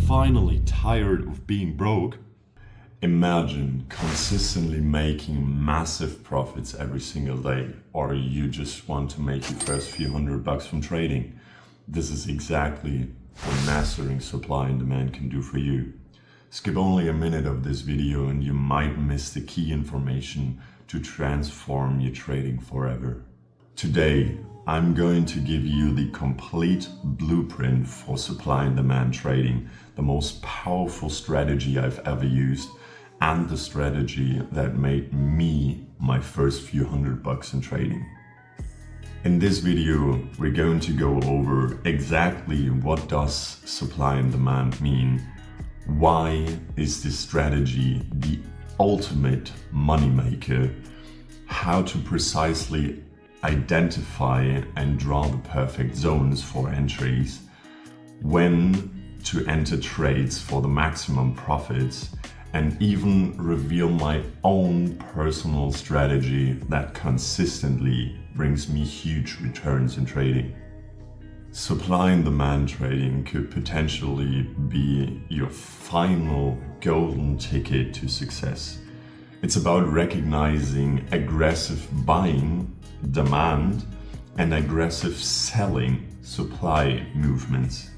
finally tired of being broke? Imagine consistently making massive profits every single day, or you just want to make your first few $100 from trading. This is exactly what mastering supply and demand can do for you. Skip only a minute of this video and you might miss the key information to transform your trading forever. Today, I'm going to give you the complete blueprint for supply and demand trading, the most powerful strategy I've ever used, and the strategy that made me my first few $100 in trading. In this video, we're going to go over exactly what does supply and demand mean, why is this strategy the ultimate moneymaker, how to precisely identify and draw the perfect zones for entries, when to enter trades for the maximum profits, and even reveal my own personal strategy that consistently brings me huge returns in trading. Supply and demand trading could potentially be your final golden ticket to success. It's about recognizing aggressive buying, demand, and aggressive selling, supply movements.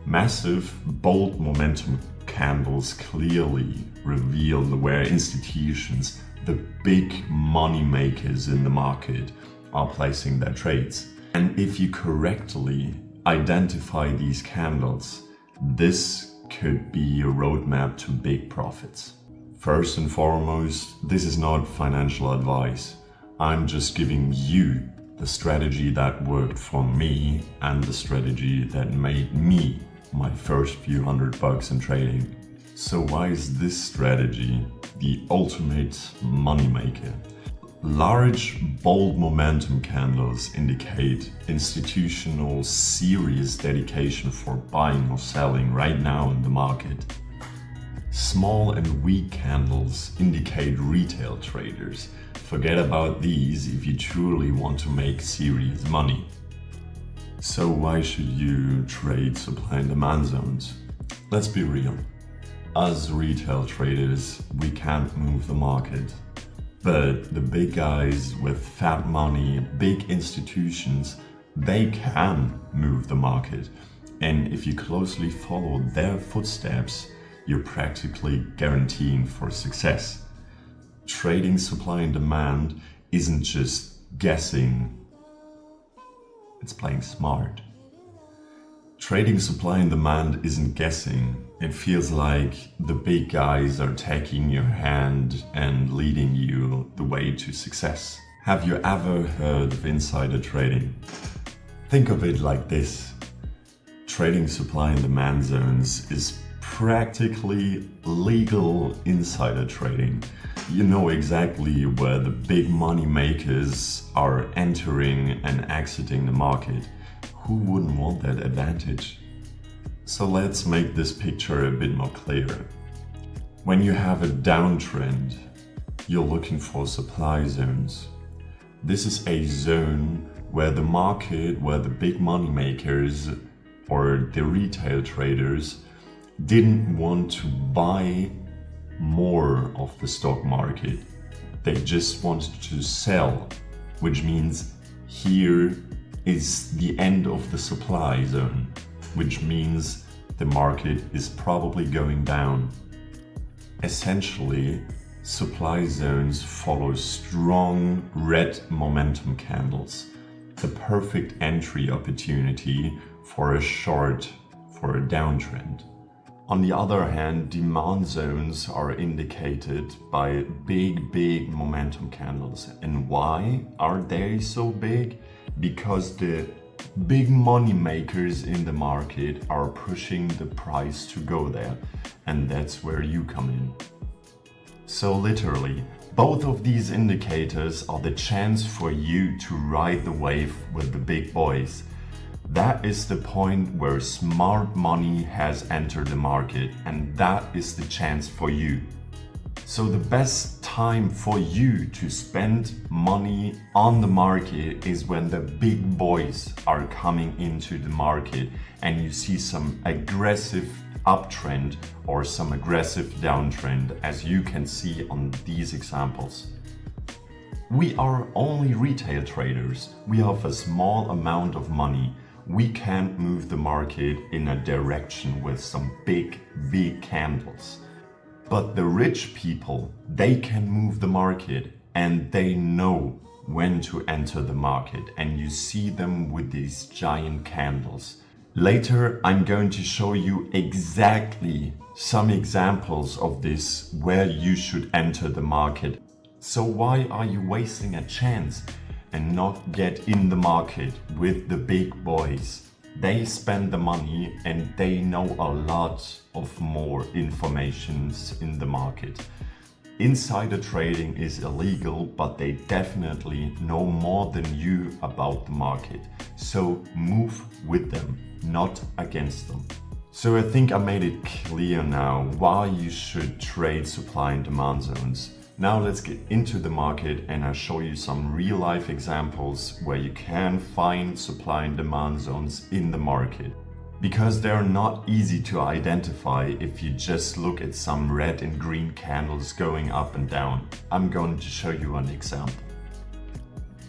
Massive, bold momentum candles clearly reveal where institutions, the big money makers in the market, are placing their trades. And if you correctly identify these candles, this could be your roadmap to big profits. First and foremost, this is not financial advice. I'm just giving you the strategy that worked for me and the strategy that made me my first few $100 in trading. So why is this strategy the ultimate moneymaker? Large, bold momentum candles indicate institutional serious dedication for buying or selling right now in the market. Small and weak candles indicate retail traders. Forget about these if you truly want to make serious money. So why should you trade supply and demand zones? Let's be real. As retail traders, we can't move the market. But the big guys with fat money, big institutions, they can move the market. And if you closely follow their footsteps, you're practically guaranteeing for success. Trading supply and demand isn't just guessing, it's playing smart. Trading supply and demand isn't guessing. It feels like the big guys are taking your hand and leading you the way to success. Have you ever heard of insider trading? Think of it like this. Trading supply and demand zones is practically legal insider trading. You know exactly where the big money makers are entering and exiting the market. Who wouldn't want that advantage? So let's make this picture a bit more clear. When you have a downtrend, you're looking for supply zones. This is a zone where the market, where the big money makers or the retail traders didn't want to buy more of the stock market. They just wanted to sell, which means here is the end of the supply zone, which means the market is probably going down. Essentially, supply zones follow strong red momentum candles, the perfect entry opportunity for a short, for a downtrend. On the other hand, demand zones are indicated by big momentum candles. And why are they so big? Because the big money makers in the market are pushing the price to go there. And that's where you come in. So literally, both of these indicators are the chance for you to ride the wave with the big boys. That is the point where smart money has entered the market, and that is the chance for you. So the best time for you to spend money on the market is when the big boys are coming into the market and you see some aggressive uptrend or some aggressive downtrend, as you can see on these examples. We are only retail traders. We have a small amount of money. We can't move the market in a direction with some big candles. But the rich people, they can move the market and they know when to enter the market, and you see them with these giant candles. Later, I'm going to show you exactly some examples of this where you should enter the market. So why are you wasting a chance and not get in the market with the big boys? They spend the money and they know a lot of more informations in the market. Insider trading is illegal, but they definitely know more than you about the market. So move with them, not against them. So I think I made it clear now why you should trade supply and demand zones. Now let's get into the market and I'll show you some real life examples where you can find supply and demand zones in the market. Because they're not easy to identify if you just look at some red and green candles going up and down. I'm going to show you an example.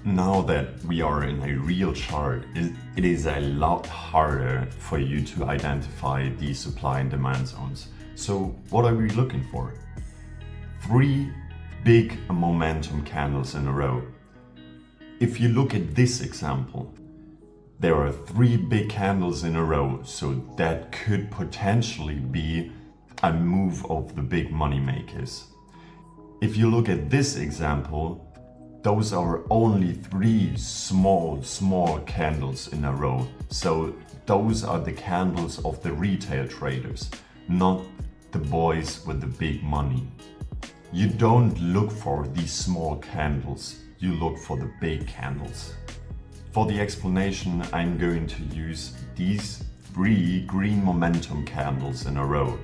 Now that we are in a real chart, it is a lot harder for you to identify these supply and demand zones. So what are we looking for? 3 big momentum candles in a row. If you look at this example, there are 3 big candles in a row, so that could potentially be a move of the big money makers. If you look at this example, those are only 3 small candles in a row. So those are the candles of the retail traders, not the boys with the big money. You don't look for these small candles, you look for the big candles. For the explanation, I'm going to use these 3 green momentum candles in a row.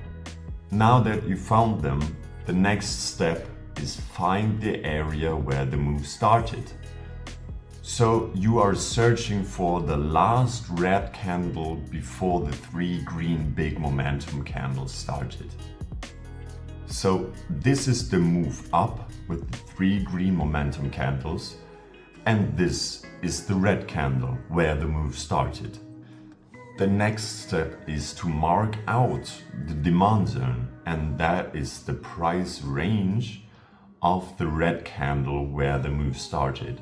Now that you found them, the next step is find the area where the move started. So you are searching for the last red candle before the 3 green big momentum candles started. So this is the move up with the 3 green momentum candles, and this is the red candle where the move started. The next step is to mark out the demand zone, and that is the price range of the red candle where the move started.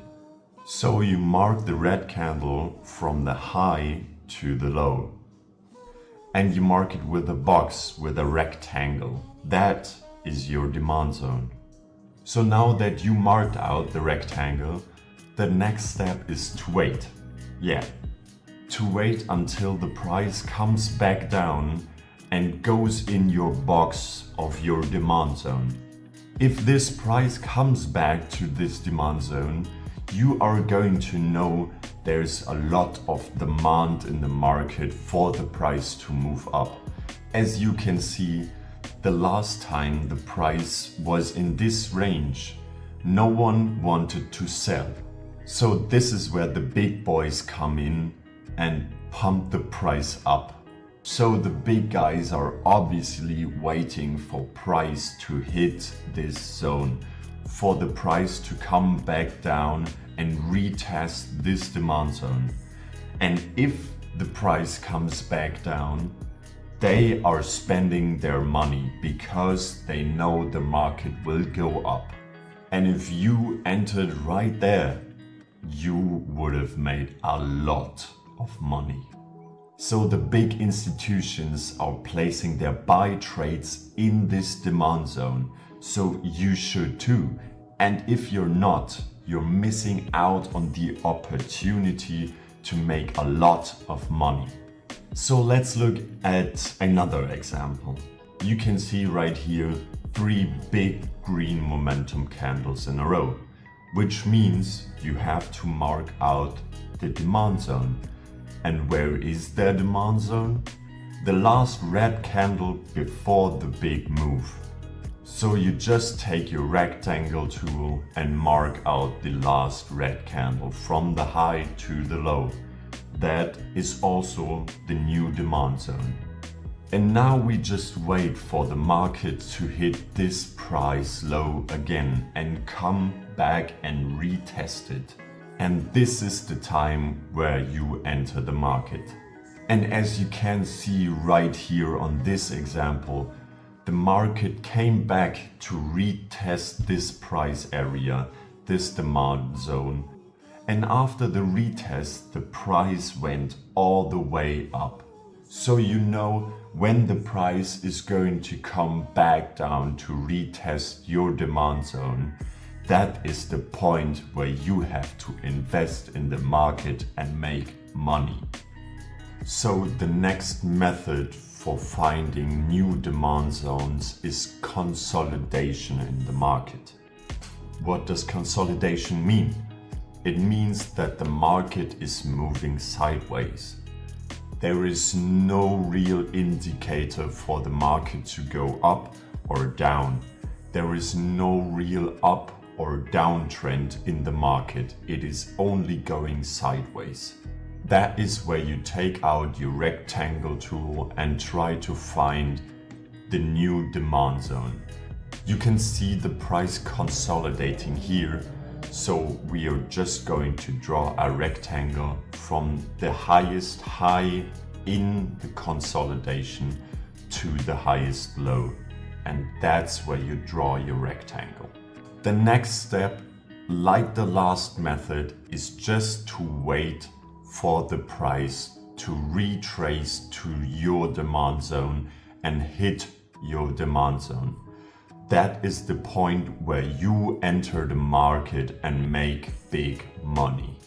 So you mark the red candle from the high to the low, and you mark it with a box with a rectangle. That is your demand zone. So now that you marked out the rectangle, the next step is to wait. To wait until the price comes back down and goes in your box of your demand zone. If this price comes back to this demand zone, you are going to know there's a lot of demand in the market for the price to move up. As you can see, the last time the price was in this range, no one wanted to sell. So this is where the big boys come in and pump the price up. So the big guys are obviously waiting for price to hit this zone, for the price to come back down and retest this demand zone. And if the price comes back down, they are spending their money because they know the market will go up. And if you entered right there, you would have made a lot of money. So the big institutions are placing their buy trades in this demand zone. So you should too. And if you're not, you're missing out on the opportunity to make a lot of money. So let's look at another example. You can see right here 3 big green momentum candles in a row, which means you have to mark out the demand zone. And where is their demand zone? The last red candle before the big move. So you just take your rectangle tool and mark out the last red candle from the high to the low. That is also the new demand zone. And now we just wait for the market to hit this price low again and come back and retest it. And this is the time where you enter the market. And as you can see right here on this example, the market came back to retest this price area, this demand zone. And after the retest, the price went all the way up. So you know when the price is going to come back down to retest your demand zone, that is the point where you have to invest in the market and make money. So the next method for finding new demand zones is consolidation in the market. What does consolidation mean? It means that the market is moving sideways. There is no real indicator for the market to go up or down. There is no real up or down trend in the market. It is only going sideways. That is where you take out your rectangle tool and try to find the new demand zone. You can see the price consolidating here. So we are just going to draw a rectangle from the highest high in the consolidation to the highest low. And that's where you draw your rectangle. The next step, like the last method, is just to wait for the price to retrace to your demand zone and hit your demand zone. That is the point where you enter the market and make big money.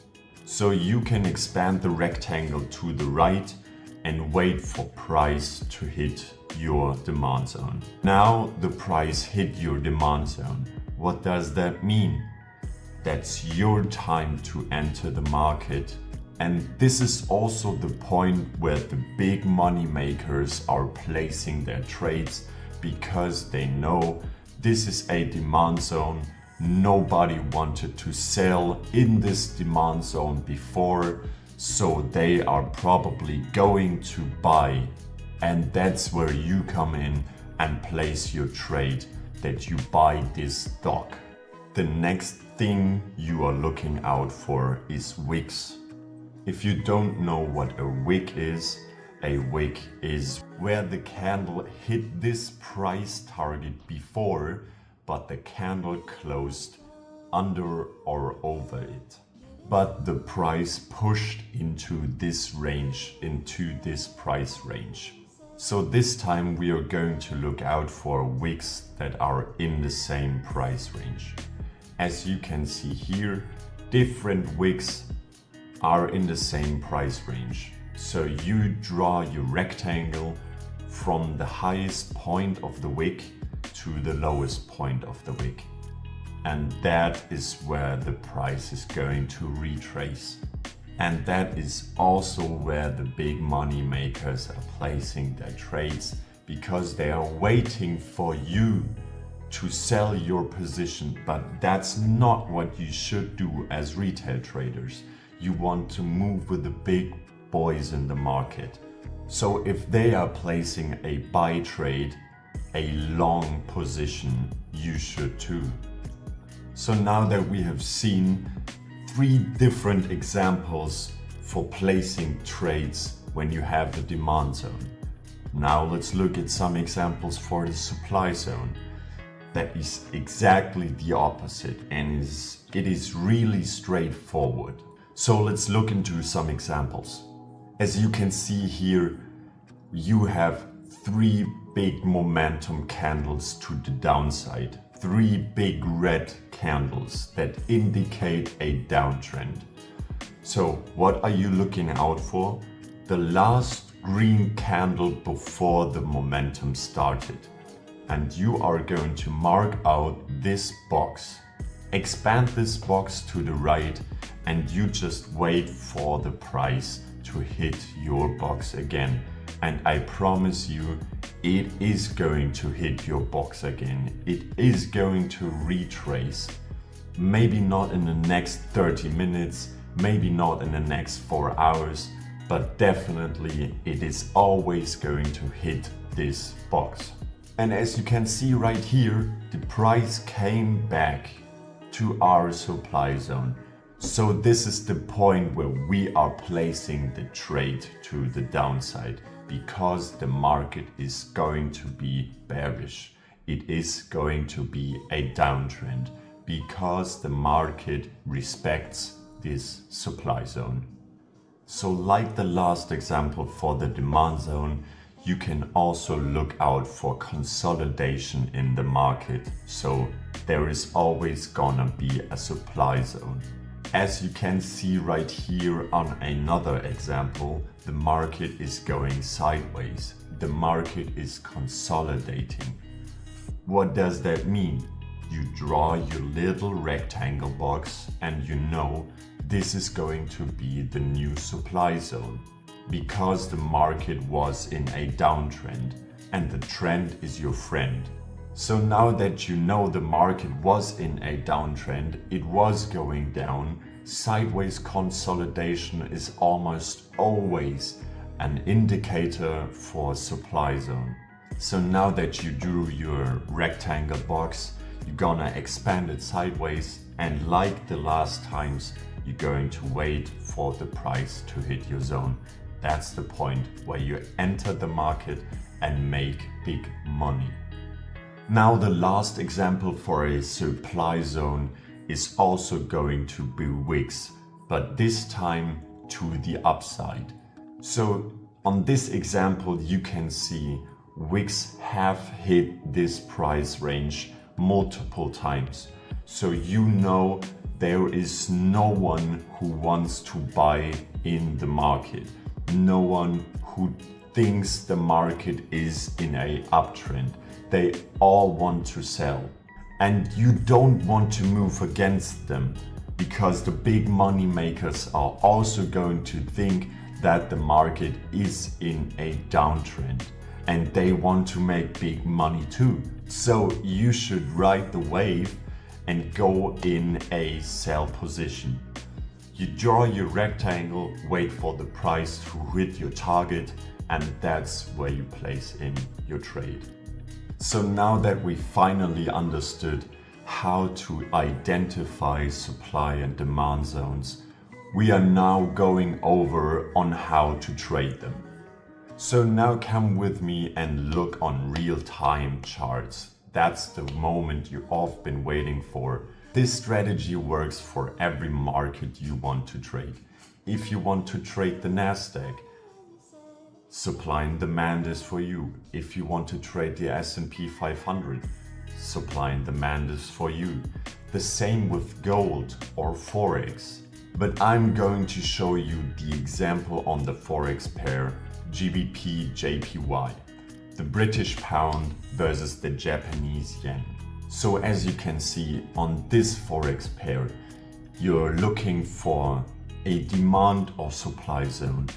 So you can expand the rectangle to the right and wait for price to hit your demand zone. Now the price hit your demand zone. What does that mean? That's your time to enter the market. And this is also the point where the big money makers are placing their trades, because they know this is a demand zone. Nobody wanted to sell in this demand zone before, so they are probably going to buy. And that's where you come in and place your trade, that you buy this stock. The next thing you are looking out for is wicks. If you don't know what a wick is where the candle hit this price target before, but the candle closed under or over it. But the price pushed into this range, into this price range. So this time we are going to look out for wicks that are in the same price range. As you can see here, different wicks are in the same price range. So you draw your rectangle from the highest point of the wick to the lowest point of the wick. And that is where the price is going to retrace. And that is also where the big money makers are placing their trades, because they are waiting for you to sell your position. But that's not what you should do as retail traders. You want to move with the big boys in the market. So if they are placing a buy trade, a long position, you should too. So now that we have seen 3 different examples for placing trades when you have a demand zone, now let's look at some examples for the supply zone. That is exactly the opposite, and it is really straightforward. So let's look into some examples. As you can see here, you have 3 big momentum candles to the downside. 3 big red candles that indicate a downtrend. So what are you looking out for? The last green candle before the momentum started. And you are going to mark out this box. Expand this box to the right, and you just wait for the price to hit your box again. And I promise you, it is going to hit your box again. It is going to retrace. Maybe not in the next 30 minutes, maybe not in the next 4 hours, but definitely it is always going to hit this box. And as you can see right here, the price came back to our supply zone. So this is the point where we are placing the trade to the downside, because the market is going to be bearish. It is going to be a downtrend because the market respects this supply zone. So like the last example for the demand zone, you can also look out for consolidation in the market. So there is always gonna be a supply zone. As you can see right here on another example, the market is going sideways. The market is consolidating. What does that mean? You draw your little rectangle box and you know this is going to be the new supply zone, because the market was in a downtrend and the trend is your friend. So now that you know the market was in a downtrend, it was going down, sideways consolidation is almost always an indicator for supply zone. So now that you drew your rectangle box, you're gonna expand it sideways, and like the last times, you're going to wait for the price to hit your zone. That's the point where you enter the market and make big money. Now the last example for a supply zone is also going to be wicks, but this time to the upside. So on this example you can see wicks have hit this price range multiple times. So you know there is no one who wants to buy in the market. No one who thinks the market is in a uptrend. They all want to sell. And you don't want to move against them, because the big money makers are also going to think that the market is in a downtrend and they want to make big money too. So you should ride the wave and go in a sell position. You draw your rectangle, wait for the price to hit your target, and that's where you place in your trade. So now that we finally understood how to identify supply and demand zones, we are now going over on how to trade them. So now come with me and look on real-time charts. That's the moment you all been waiting for. This strategy works for every market you want to trade. If you want to trade the Nasdaq, supply and demand is for you. If you want to trade the S&P 500, supply and demand is for you. The same with gold or Forex. But I'm going to show you the example on the Forex pair GBP JPY, the British pound versus the Japanese yen. So as you can see on this Forex pair, you're looking for a demand or supply zone.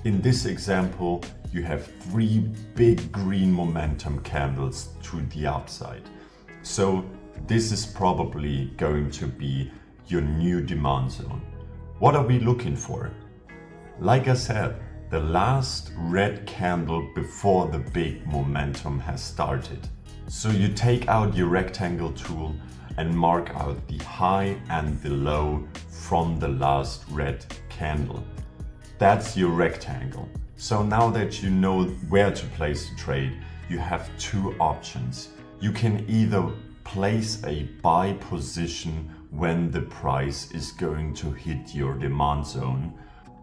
In this example, you have 3 big green momentum candles to the upside. So this is probably going to be your new demand zone. What are we looking for? Like I said, the last red candle before the big momentum has started. So you take out your rectangle tool and mark out the high and the low from the last red candle. That's your rectangle. So now that you know where to place the trade, you have 2 options. You can either place a buy position when the price is going to hit your demand zone,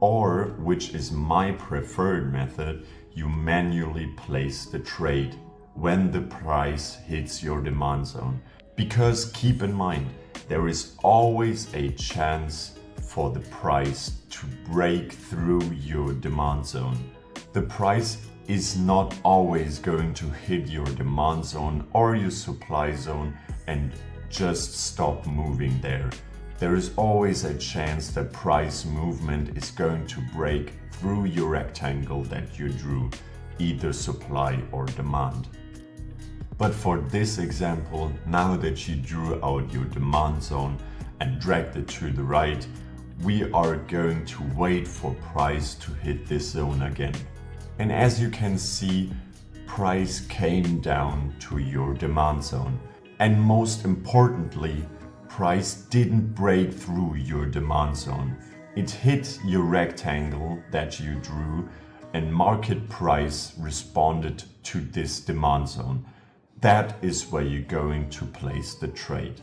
or, which is my preferred method, you manually place the trade when the price hits your demand zone. Because keep in mind, there is always a chance for the price to break through your demand zone. The price is not always going to hit your demand zone or your supply zone and just stop moving there. There is always a chance that price movement is going to break through your rectangle that you drew, either supply or demand. But for this example, now that you drew out your demand zone and dragged it to the right, we are going to wait for price to hit this zone again. And as you can see, price came down to your demand zone. And most importantly, price didn't break through your demand zone. It hit your rectangle that you drew, and market price responded to this demand zone. That is where you're going to place the trade.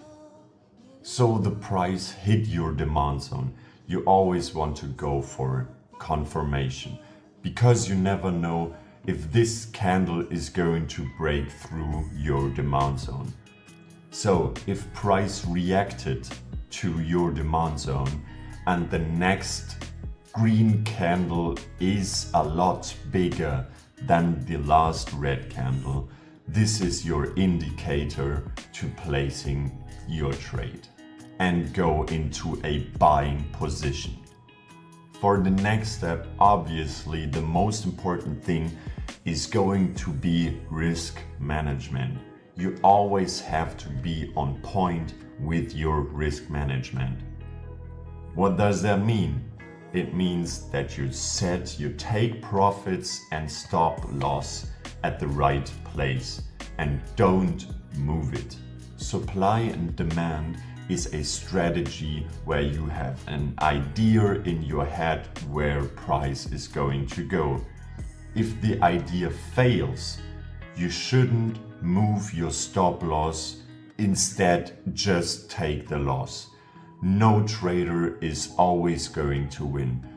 So the price hit your demand zone. You always want to go for confirmation, because you never know if this candle is going to break through your demand zone. So if price reacted to your demand zone and the next green candle is a lot bigger than the last red candle, this is your indicator to placing your trade and go into a buying position. For the next step, obviously the most important thing is going to be risk management. You always have to be on point with your risk management. What does that mean? It means that you set your take profits and stop loss at the right place and don't move it. Supply and demand is a strategy where you have an idea in your head where price is going to go. If the idea fails, you shouldn't move your stop loss. Instead, just take the loss. No trader is always going to win.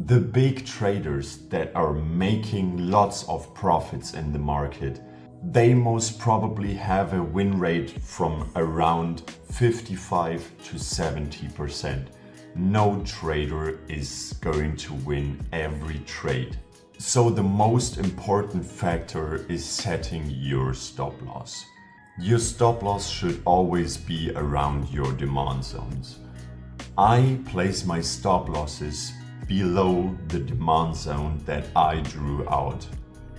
The big traders that are making lots of profits in the market, they most probably have a win rate from around 55 to 70%. No trader is going to win every trade. So the most important factor is setting your stop loss. Your stop loss should always be around your demand zones. I place my stop losses below the demand zone that I drew out,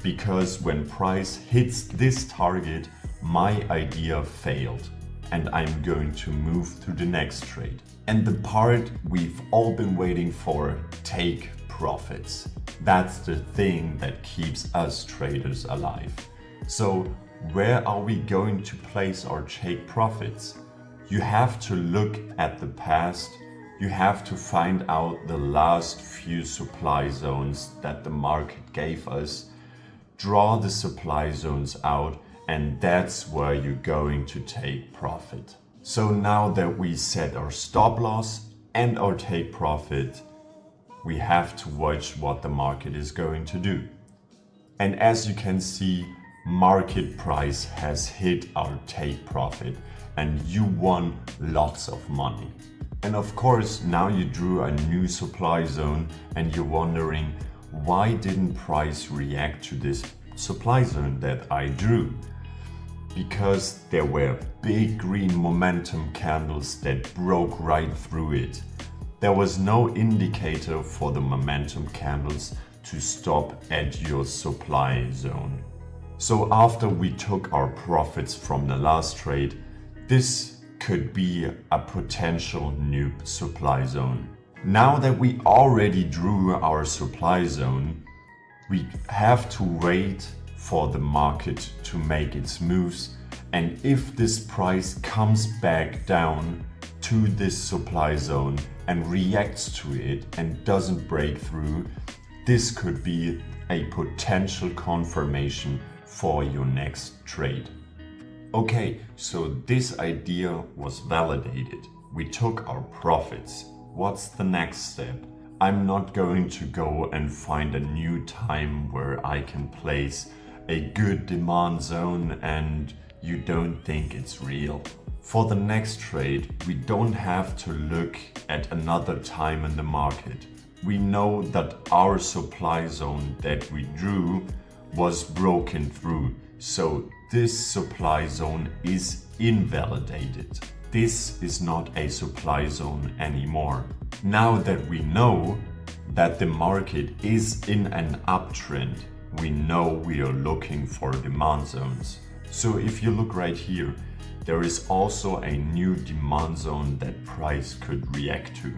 because when price hits this target, my idea failed and I'm going to move to the next trade. And the part we've all been waiting for, take profits. That's the thing that keeps us traders alive. So where are we going to place our take profits? You have to look at the past. You have to find out the last few supply zones that the market gave us, draw the supply zones out, and that's where you're going to take profit. So now that we set our stop loss and our take profit, we have to watch what the market is going to do. And as you can see, market price has hit our take profit and you won lots of money. And of course, now you drew a new supply zone and you're wondering, why didn't price react to this supply zone that I drew? Because there were big green momentum candles that broke right through it. There was no indicator for the momentum candles to stop at your supply zone. So after we took our profits from the last trade, this could be a potential new supply zone. Now that we already drew our supply zone, we have to wait for the market to make its moves, and if this price comes back down to this supply zone and reacts to it and doesn't break through, this could be a potential confirmation for your next trade. Okay, so this idea was validated. We took our profits. What's the next step? I'm not going to go and find a new time where I can place a good demand zone and you don't think it's real. For the next trade, we don't have to look at another time in the market. We know that our supply zone that we drew was broken through, so this supply zone is invalidated. This is not a supply zone anymore. Now that we know that the market is in an uptrend, we know we are looking for demand zones. So if you look right here, there is also a new demand zone that price could react to.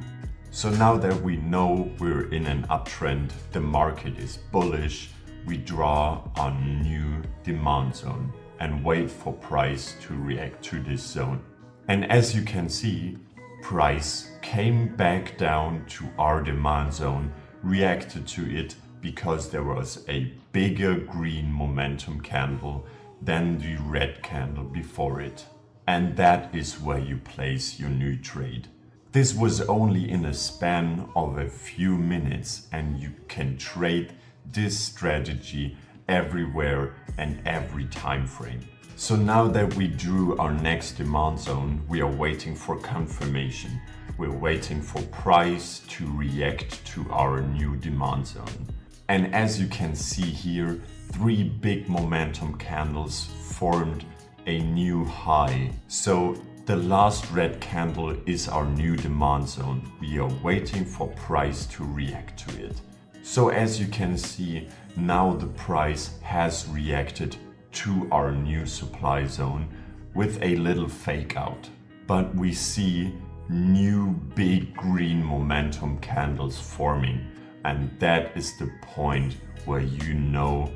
So now that we know we're in an uptrend, the market is bullish, we draw a new demand zone and wait for price to react to this zone. And as you can see, price came back down to our demand zone, reacted to it because there was a bigger green momentum candle than the red candle before it. And that is where you place your new trade. This was only in a span of a few minutes, and you can trade this strategy everywhere and every time frame. So now that we drew our next demand zone, we are waiting for confirmation. We're waiting for price to react to our new demand zone. And as you can see here, 3 big momentum candles formed a new high. So the last red candle is our new demand zone. We are waiting for price to react to it. So as you can see, now the price has reacted to our new supply zone with a little fake out. But we see new big green momentum candles forming, and that is the point where you know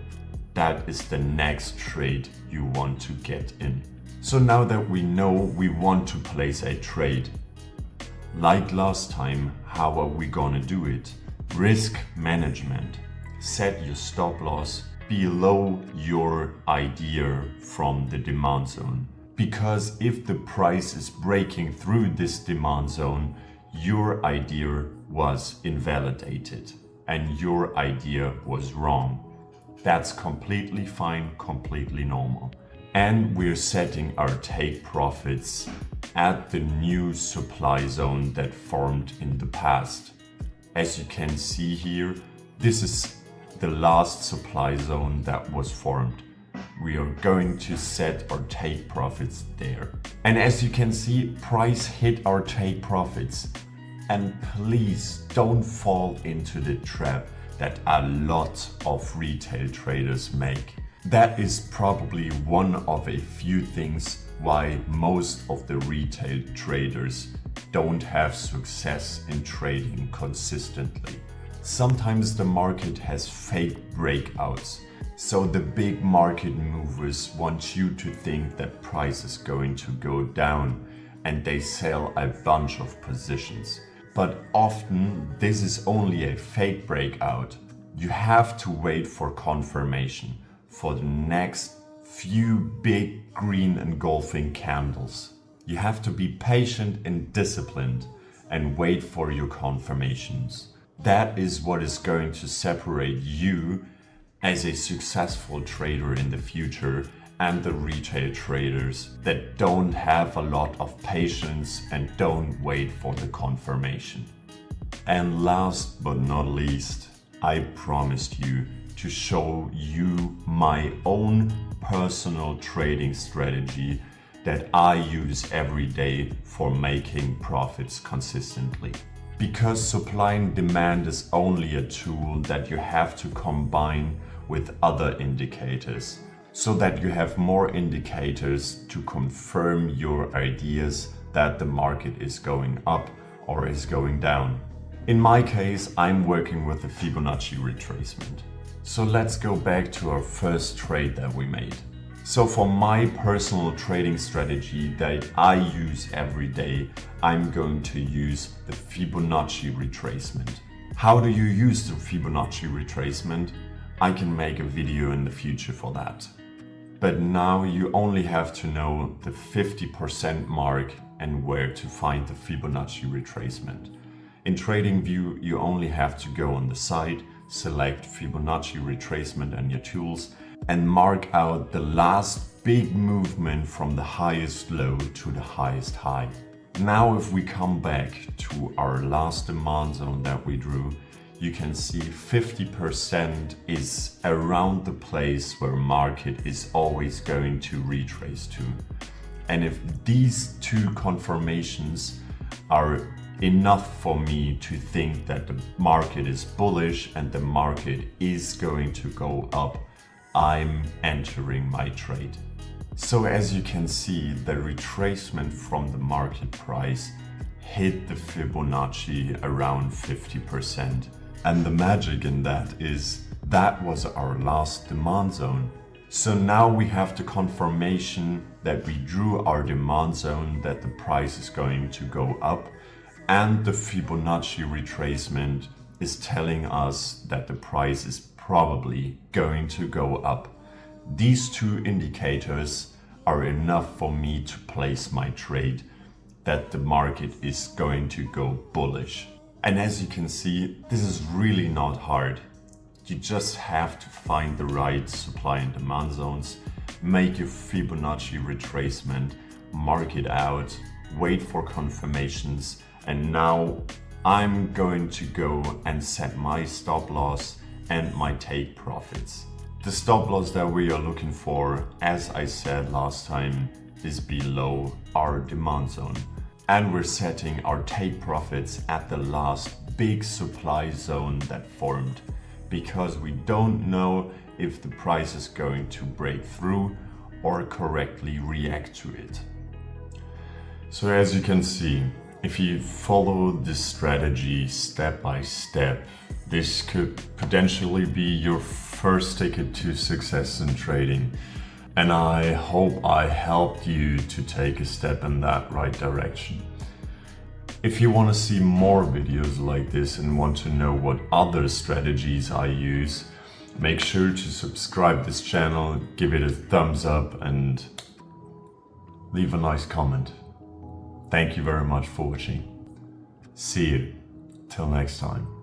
that is the next trade you want to get in. So now that we know we want to place a trade, like last time, how are we gonna do it? Risk management. Set your stop loss below your idea from the demand zone. Because if the price is breaking through this demand zone, your idea was invalidated and your idea was wrong. That's completely fine, completely normal. And we're setting our take profits at the new supply zone that formed in the past. As you can see here, this is the last supply zone that was formed. We are going to set our take profits there. And as you can see, price hit our take profits. And please don't fall into the trap that a lot of retail traders make. That is probably one of a few things why most of the retail traders don't have success in trading consistently. Sometimes the market has fake breakouts, so the big market movers want you to think that price is going to go down and they sell a bunch of positions. But often this is only a fake breakout. You have to wait for confirmation for the next few big green engulfing candles. You have to be patient and disciplined and wait for your confirmations. That is what is going to separate you as a successful trader in the future and the retail traders that don't have a lot of patience and don't wait for the confirmation. And last but not least, I promised you to show you my own personal trading strategy that I use every day for making profits consistently. Because supply and demand is only a tool that you have to combine with other indicators, so that you have more indicators to confirm your ideas that the market is going up or is going down. In my case, I'm working with the Fibonacci retracement. So let's go back to our first trade that we made. So for my personal trading strategy that I use every day, I'm going to use the Fibonacci retracement. How do you use the Fibonacci retracement? I can make a video in the future for that. But now you only have to know the 50% mark and where to find the Fibonacci retracement. In TradingView, you only have to go on the site, select Fibonacci retracement and your tools, and mark out the last big movement from the highest low to the highest high. Now if we come back to our last demand zone that we drew, you can see 50% is around the place where market is always going to retrace to. And if these two confirmations are enough for me to think that the market is bullish and the market is going to go up, I'm entering my trade. So as you can see, the retracement from the market price hit the Fibonacci around 50%. And the magic in that is that was our last demand zone. So now we have the confirmation that we drew our demand zone, that the price is going to go up, and the Fibonacci retracement is telling us that the price is probably going to go up. These two indicators are enough for me to place my trade that the market is going to go bullish. And as you can see, this is really not hard. You just have to find the right supply and demand zones, make your Fibonacci retracement, mark it out, wait for confirmations, and now I'm going to go and set my stop loss and my take profits. The stop loss that we are looking for, as I said last time, is below our demand zone. And we're setting our take profits at the last big supply zone that formed, because we don't know if the price is going to break through or correctly react to it. So as you can see, if you follow this strategy step by step, this could potentially be your first ticket to success in trading. And I hope I helped you to take a step in that right direction. If you want to see more videos like this and want to know what other strategies I use, make sure to subscribe this channel, give it a thumbs up and leave a nice comment. Thank you very much for watching. See you till next time.